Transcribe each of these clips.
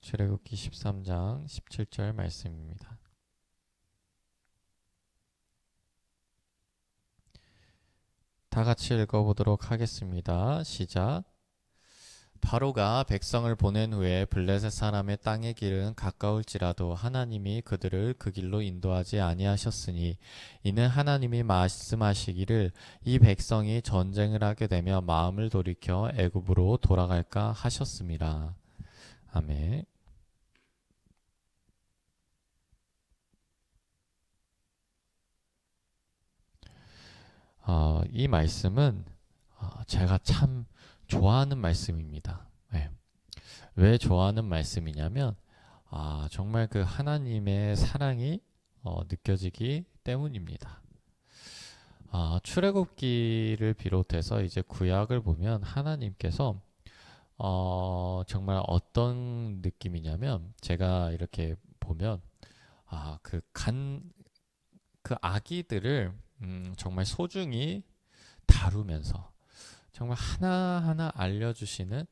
출애굽기 13장 17절 말씀입니다. 다 같이 읽어보도록 하겠습니다. 시작. 바로가 백성을 보낸 후에 블레셋 사람의 땅의 길은 가까울지라도 하나님이 그들을 그 길로 인도하지 아니하셨으니 이는 하나님이 말씀하시기를 이 백성이 전쟁을 하게 되며 마음을 돌이켜 애굽으로 돌아갈까 하셨습니다. 아멘. 이 말씀은 제가 참 좋아하는 말씀입니다. 네. 왜 좋아하는 말씀이냐면 정말 그 하나님의 사랑이 느껴지기 때문입니다. 출애굽기를 비롯해서 이제 구약을 보면 하나님께서 정말 어떤 느낌이냐면 제가 이렇게 보면 그 아기들을 정말 소중히 다루면서 정말 하나하나 알려주시는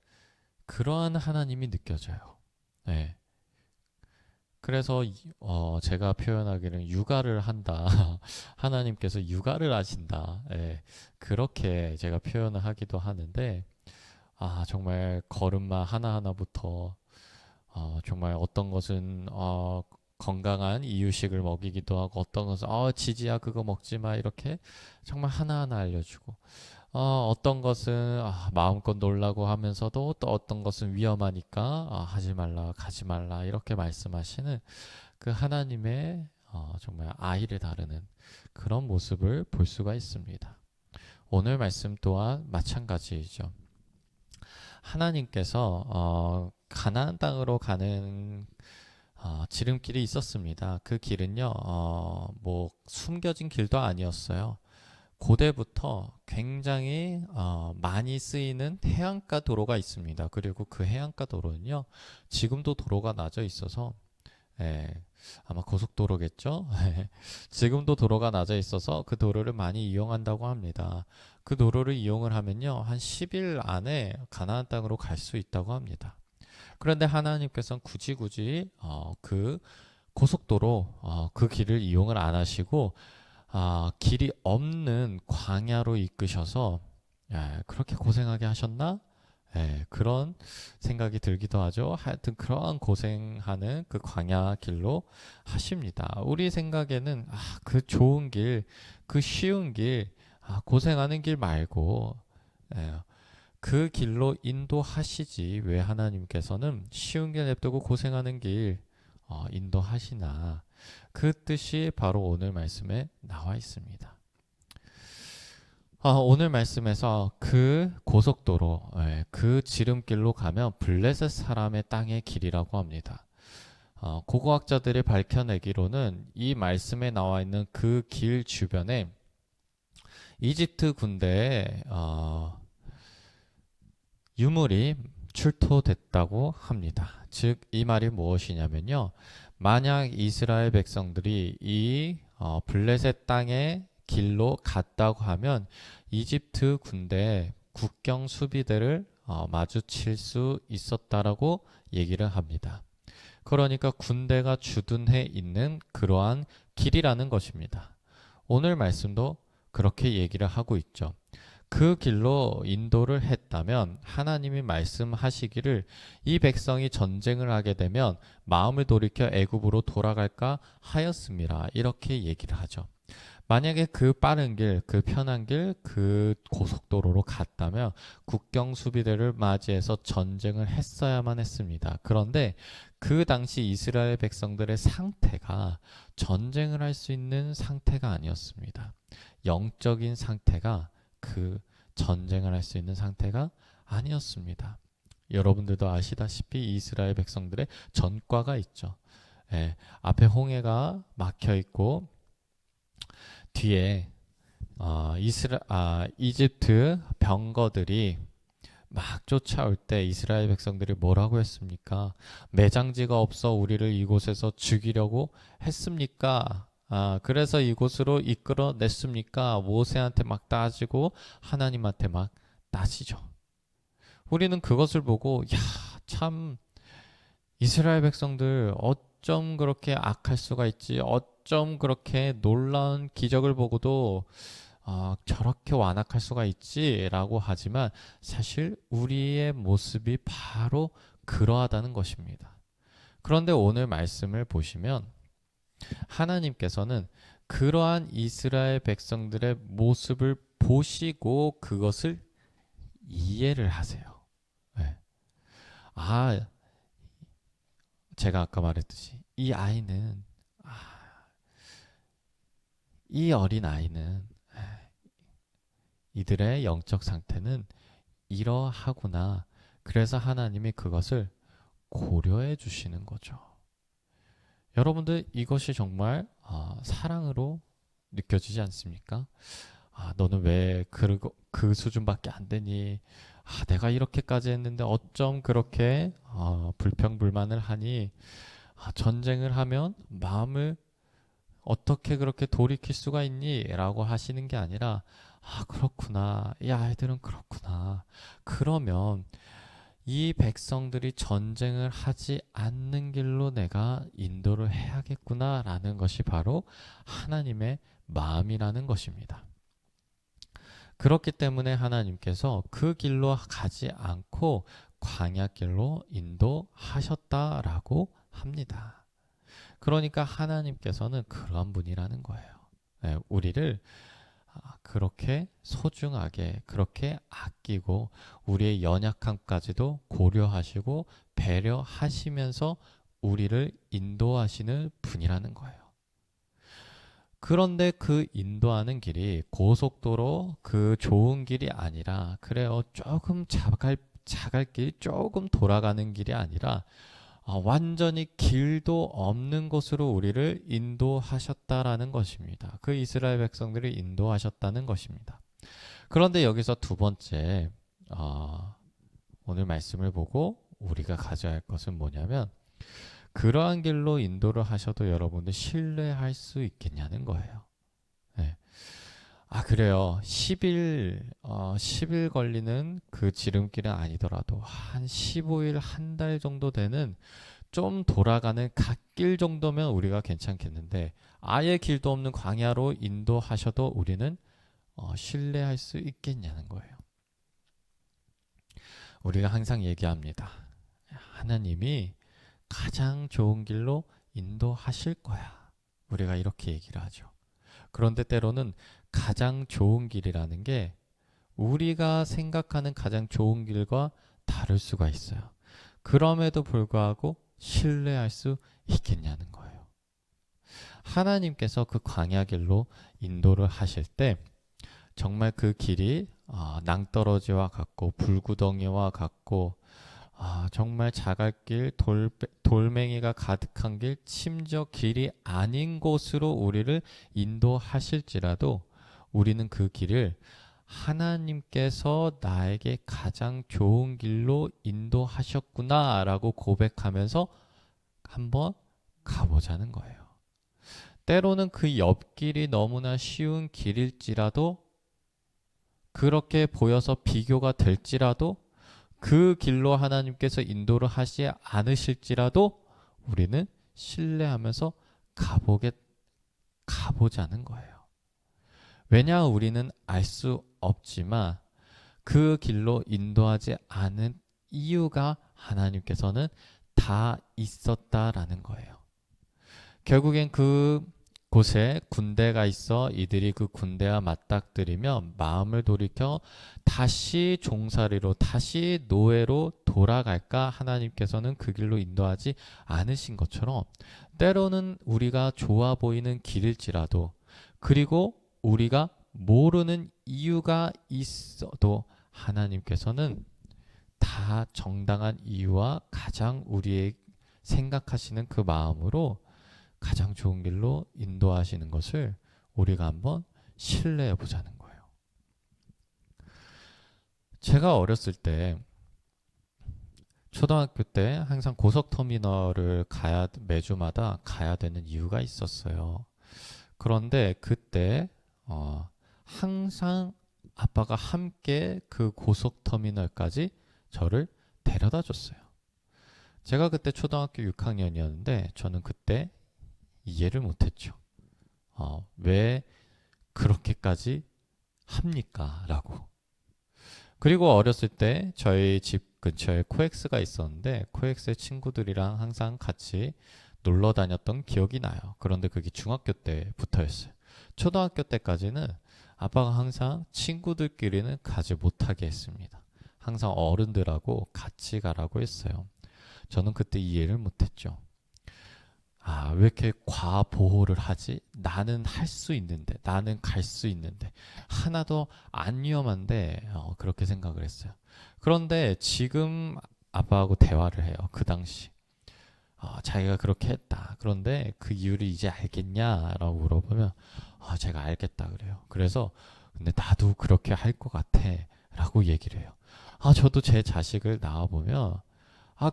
그러한 하나님이 느껴져요. 네. 그래서 제가 표현하기는 육아를 한다. 하나님께서 육아를 하신다. 네. 그렇게 제가 표현을 하기도 하는데 정말 걸음마 하나하나부터 정말 어떤 것은 건강한 이유식을 먹이기도 하고 어떤 것은 지지야 그거 먹지 마 이렇게 정말 하나하나 알려주고 어떤 것은 마음껏 놀라고 하면서도 또 어떤 것은 위험하니까 하지 말라 가지 말라 이렇게 말씀하시는 그 하나님의 정말 아이를 다루는 그런 모습을 볼 수가 있습니다. 오늘 말씀 또한 마찬가지이죠. 하나님께서 가나안 땅으로 가는 지름길이 있었습니다. 그 길은요, 뭐 숨겨진 길도 아니었어요. 고대부터 굉장히 많이 쓰이는 해안가 도로가 있습니다. 그리고 그 해안가 도로는요, 지금도 도로가 나져 있어서 아마 고속도로겠죠? 지금도 도로가 나져 있어서 그 도로를 많이 이용한다고 합니다. 그 도로를 이용을 하면요, 한 10일 안에 가나안 땅으로 갈 수 있다고 합니다. 그런데 하나님께서는 굳이 그 고속도로 그 길을 이용을 안 하시고 길이 없는 광야로 이끄셔서 그렇게 고생하게 하셨나? 그런 생각이 들기도 하죠. 하여튼 그러한 고생하는 그 광야 길로 하십니다. 우리 생각에는 그 좋은 길, 그 쉬운 길, 고생하는 길 말고 그 길로 인도하시지 왜 하나님께서는 쉬운 길 냅두고 고생하는 길 인도하시나 그 뜻이 바로 오늘 말씀에 나와 있습니다. 오늘 말씀에서 그 고속도로, 그 지름길로 가면 블레셋 사람의 땅의 길이라고 합니다. 고고학자들이 밝혀내기로는 이 말씀에 나와 있는 그 길 주변에 이집트 군대의 유물이 출토됐다고 합니다. 즉, 이 말이 무엇이냐면요. 만약 이스라엘 백성들이 이 블레셋 땅의 길로 갔다고 하면 이집트 군대의 국경 수비대를 마주칠 수 있었다라고 얘기를 합니다. 그러니까 군대가 주둔해 있는 그러한 길이라는 것입니다. 오늘 말씀도 그렇게 얘기를 하고 있죠. 그 길로 인도를 했다면 하나님이 말씀하시기를 이 백성이 전쟁을 하게 되면 마음을 돌이켜 애굽으로 돌아갈까 하였습니다. 이렇게 얘기를 하죠. 만약에 그 빠른 길, 그 편한 길, 그 고속도로로 갔다면 국경 수비대를 맞이해서 전쟁을 했어야만 했습니다. 그런데 그 당시 이스라엘 백성들의 상태가 전쟁을 할 수 있는 상태가 아니었습니다. 영적인 상태가 그 전쟁을 할 수 있는 상태가 아니었습니다. 여러분들도 아시다시피 이스라엘 백성들의 전과가 있죠. 앞에 홍해가 막혀 있고 뒤에 이집트 병거들이 막 쫓아올 때 이스라엘 백성들이 뭐라고 했습니까? 매장지가 없어 우리를 이곳에서 죽이려고 했습니까? 그래서 이곳으로 이끌어냈습니까? 모세한테 막 따지고 하나님한테 막 따지죠. 우리는 그것을 보고 참 이스라엘 백성들 어쩜 그렇게 악할 수가 있지? 어쩜 그렇게 놀라운 기적을 보고도 저렇게 완악할 수가 있지? 라고 하지만 사실 우리의 모습이 바로 그러하다는 것입니다. 그런데 오늘 말씀을 보시면 하나님께서는 그러한 이스라엘 백성들의 모습을 보시고 그것을 이해를 하세요. 네. 제가 아까 말했듯이 이 어린 아이는 이들의 영적 상태는 이러하구나. 그래서 하나님이 그것을 고려해 주시는 거죠. 여러분들 이것이 정말 사랑으로 느껴지지 않습니까? 너는 왜 그 수준밖에 안 되니? 내가 이렇게까지 했는데 어쩜 그렇게 불평불만을 하니? 전쟁을 하면 마음을 어떻게 그렇게 돌이킬 수가 있니? 라고 하시는 게 아니라 그렇구나. 이 아이들은 그렇구나. 그러면 이 백성들이 전쟁을 하지 않는 길로 내가 인도를 해야겠구나 라는 것이 바로 하나님의 마음이라는 것입니다. 그렇기 때문에 하나님께서 그 길로 가지 않고 광야 길로 인도하셨다라고 합니다. 그러니까 하나님께서는 그러한 분이라는 거예요. 네, 우리를 그렇게 소중하게 그렇게 아끼고 우리의 연약함까지도 고려하시고 배려하시면서 우리를 인도하시는 분이라는 거예요. 그런데 그 인도하는 길이 고속도로 그 좋은 길이 아니라 그래요. 조금 자갈길 조금 돌아가는 길이 아니라 완전히 길도 없는 곳으로 우리를 인도하셨다라는 것입니다. 그 이스라엘 백성들을 인도하셨다는 것입니다. 그런데 여기서 두 번째 오늘 말씀을 보고 우리가 가져야 할 것은 뭐냐면 그러한 길로 인도를 하셔도 여러분들 신뢰할 수 있겠냐는 거예요. 네. 그래요. 10일 걸리는 그 지름길은 아니더라도 한 15일, 한 달 정도 되는 좀 돌아가는 갓길 정도면 우리가 괜찮겠는데 아예 길도 없는 광야로 인도하셔도 우리는 신뢰할 수 있겠냐는 거예요. 우리가 항상 얘기합니다. 하나님이 가장 좋은 길로 인도하실 거야. 우리가 이렇게 얘기를 하죠. 그런데 때로는 가장 좋은 길이라는 게 우리가 생각하는 가장 좋은 길과 다를 수가 있어요. 그럼에도 불구하고 신뢰할 수 있겠냐는 거예요. 하나님께서 그 광야 길로 인도를 하실 때 정말 그 길이 낭떠러지와 같고 불구덩이와 같고 정말 자갈길, 돌멩이가 가득한 길, 심지어 길이 아닌 곳으로 우리를 인도하실지라도 우리는 그 길을 하나님께서 나에게 가장 좋은 길로 인도하셨구나 라고 고백하면서 한번 가보자는 거예요. 때로는 그 옆길이 너무나 쉬운 길일지라도 그렇게 보여서 비교가 될지라도 그 길로 하나님께서 인도를 하지 않으실지라도 우리는 신뢰하면서 가보자는 거예요. 왜냐 우리는 알 수 없지만 그 길로 인도하지 않은 이유가 하나님께서는 다 있었다라는 거예요. 결국엔 그 곳에 군대가 있어 이들이 그 군대와 맞닥뜨리며 마음을 돌이켜 다시 종살이로 다시 노예로 돌아갈까 하나님께서는 그 길로 인도하지 않으신 것처럼 때로는 우리가 좋아 보이는 길일지라도 그리고 우리가 모르는 이유가 있어도 하나님께서는 다 정당한 이유와 가장 우리의 생각하시는 그 마음으로 가장 좋은 길로 인도하시는 것을 우리가 한번 신뢰해 보자는 거예요. 제가 어렸을 때 초등학교 때 항상 고속터미널을 매주마다 가야 되는 이유가 있었어요. 그런데 그때 항상 아빠가 함께 그 고속터미널까지 저를 데려다 줬어요. 제가 그때 초등학교 6학년이었는데 저는 그때 이해를 못했죠. 왜 그렇게까지 합니까? 라고. 그리고 어렸을 때 저희 집 근처에 코엑스가 있었는데 코엑스의 친구들이랑 항상 같이 놀러 다녔던 기억이 나요. 그런데 그게 중학교 때부터였어요. 초등학교 때까지는 아빠가 항상 친구들끼리는 가지 못하게 했습니다. 항상 어른들하고 같이 가라고 했어요. 저는 그때 이해를 못했죠. 왜 이렇게 과보호를 하지? 나는 할 수 있는데, 나는 갈 수 있는데, 하나도 안 위험한데, 그렇게 생각을 했어요. 그런데 지금 아빠하고 대화를 해요. 그 당시. 자기가 그렇게 했다. 그런데 그 이유를 이제 알겠냐라고 물어보면, 제가 알겠다 그래요. 그래서, 근데 나도 그렇게 할 것 같아. 라고 얘기를 해요. 저도 제 자식을 낳아보면,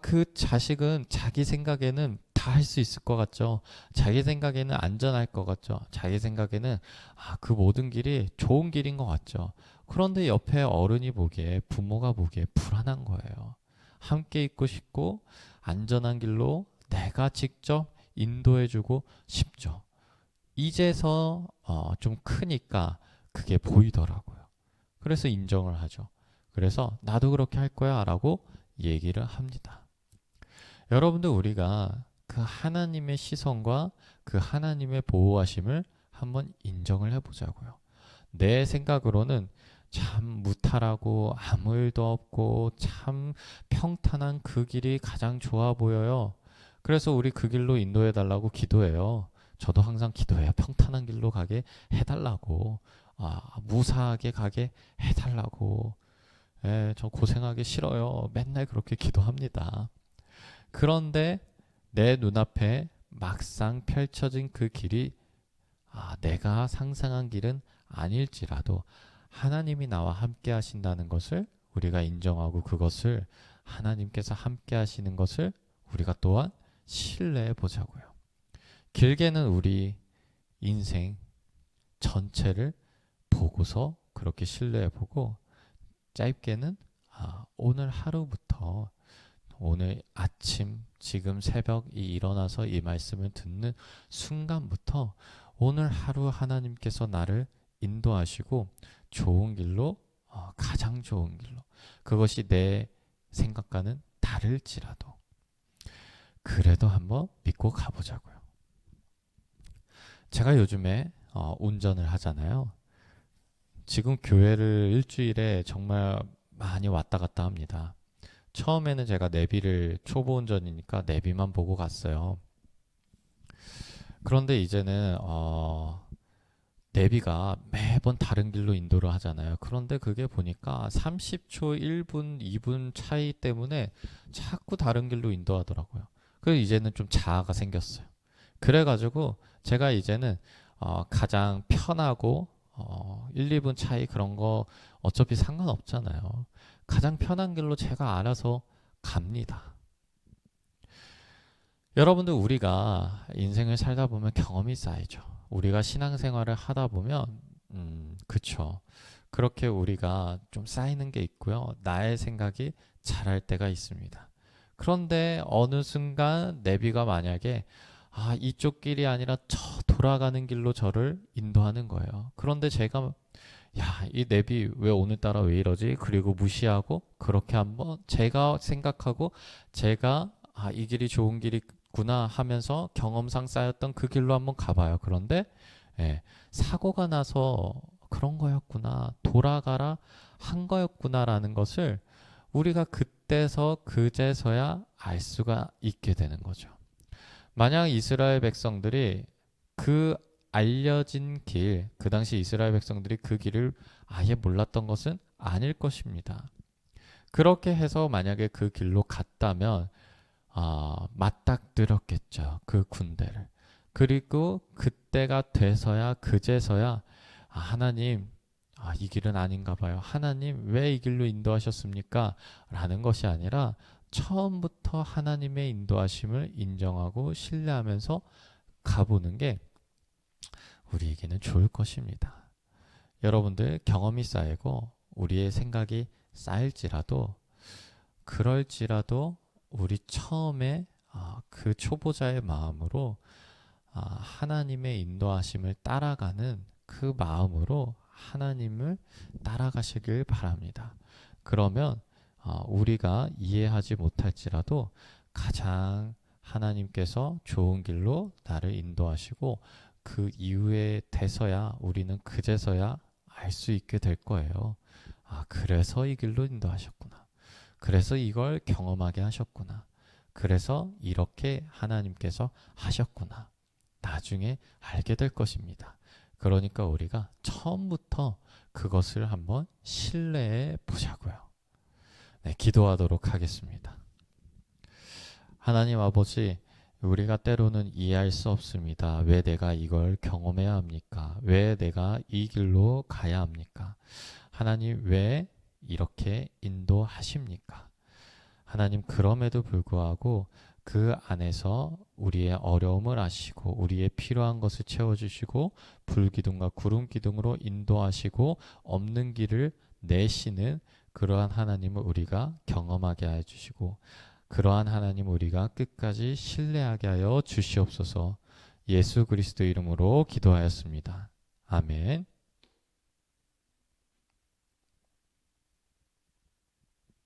그 자식은 자기 생각에는 다 할 수 있을 것 같죠. 자기 생각에는 안전할 것 같죠. 자기 생각에는 그 모든 길이 좋은 길인 것 같죠. 그런데 옆에 어른이 보기에, 부모가 보기에 불안한 거예요. 함께 있고 싶고 안전한 길로 내가 직접 인도해주고 싶죠. 이제서 좀 크니까 그게 보이더라고요. 그래서 인정을 하죠. 그래서 나도 그렇게 할 거야 라고 얘기를 합니다. 여러분들, 우리가 그 하나님의 시선과 그 하나님의 보호하심을 한번 인정을 해보자고요. 내 생각으로는 참 무탈하고 아무 일도 없고 참 평탄한 그 길이 가장 좋아 보여요. 그래서 우리 그 길로 인도해 달라고 기도해요. 저도 항상 기도해요. 평탄한 길로 가게 해달라고. 무사하게 가게 해달라고. 저 고생하기 싫어요. 맨날 그렇게 기도합니다. 그런데 내 눈앞에 막상 펼쳐진 그 길이 내가 상상한 길은 아닐지라도 하나님이 나와 함께 하신다는 것을 우리가 인정하고 그것을 하나님께서 함께 하시는 것을 우리가 또한 신뢰해 보자고요. 길게는 우리 인생 전체를 보고서 그렇게 신뢰해 보고 짧게는 오늘 하루부터 오늘 아침 지금 새벽 일어나서 이 말씀을 듣는 순간부터 오늘 하루 하나님께서 나를 인도하시고 좋은 길로 가장 좋은 길로 그것이 내 생각과는 다를지라도 그래도 한번 믿고 가보자고요. 제가 요즘에 운전을 하잖아요. 지금 교회를 일주일에 정말 많이 왔다 갔다 합니다. 처음에는 제가 내비를 초보 운전이니까 내비만 보고 갔어요. 그런데 이제는 내비가 매번 다른 길로 인도를 하잖아요. 그런데 그게 보니까 30초, 1분, 2분 차이 때문에 자꾸 다른 길로 인도하더라고요. 그래서 이제는 좀 자아가 생겼어요. 그래가지고 제가 이제는 가장 편하고 1, 2분 차이 그런 거 어차피 상관없잖아요. 가장 편한 길로 제가 알아서 갑니다. 여러분들, 우리가 인생을 살다 보면 경험이 쌓이죠. 우리가 신앙생활을 하다 보면 그쵸. 그렇게 우리가 좀 쌓이는 게 있고요. 나의 생각이 자랄 때가 있습니다. 그런데 어느 순간 내비가 만약에 이쪽 길이 아니라 저 돌아가는 길로 저를 인도하는 거예요. 그런데 제가 이 내비 왜 오늘따라 왜 이러지? 그리고 무시하고 그렇게 한번 제가 생각하고 제가 이 길이 좋은 길이구나 하면서 경험상 쌓였던 그 길로 한번 가봐요. 그런데 사고가 나서 그런 거였구나, 돌아가라 한 거였구나라는 것을 우리가 그때서 그제서야 알 수가 있게 되는 거죠. 만약 이스라엘 백성들이 그 알려진 길, 그 당시 이스라엘 백성들이 그 길을 아예 몰랐던 것은 아닐 것입니다. 그렇게 해서 만약에 그 길로 갔다면 맞닥뜨렸겠죠. 그 군대를. 그리고 그때가 돼서야 그제서야 하나님, 이 길은 아닌가 봐요. 하나님 왜 이 길로 인도하셨습니까? 라는 것이 아니라 처음부터 하나님의 인도하심을 인정하고 신뢰하면서 가보는 게 우리에게는 좋을 것입니다. 여러분들, 경험이 쌓이고 우리의 생각이 쌓일지라도 그럴지라도 우리 처음에 그 초보자의 마음으로 하나님의 인도하심을 따라가는 그 마음으로 하나님을 따라가시길 바랍니다. 그러면 우리가 이해하지 못할지라도 가장 하나님께서 좋은 길로 나를 인도하시고 그 이후에 돼서야 우리는 그제서야 알 수 있게 될 거예요. 그래서 이 길로 인도하셨구나. 그래서 이걸 경험하게 하셨구나. 그래서 이렇게 하나님께서 하셨구나. 나중에 알게 될 것입니다. 그러니까 우리가 처음부터 그것을 한번 신뢰해 보자고요. 네, 기도하도록 하겠습니다. 하나님 아버지, 우리가 때로는 이해할 수 없습니다. 왜 내가 이걸 경험해야 합니까? 왜 내가 이 길로 가야 합니까? 하나님, 왜 이렇게 인도하십니까? 하나님, 그럼에도 불구하고 그 안에서 우리의 어려움을 아시고 우리의 필요한 것을 채워주시고 불기둥과 구름기둥으로 인도하시고 없는 길을 내시는 그러한 하나님을 우리가 경험하게 해주시고 그러한 하나님 우리가 끝까지 신뢰하게 하여 주시옵소서. 예수 그리스도 이름으로 기도하였습니다. 아멘.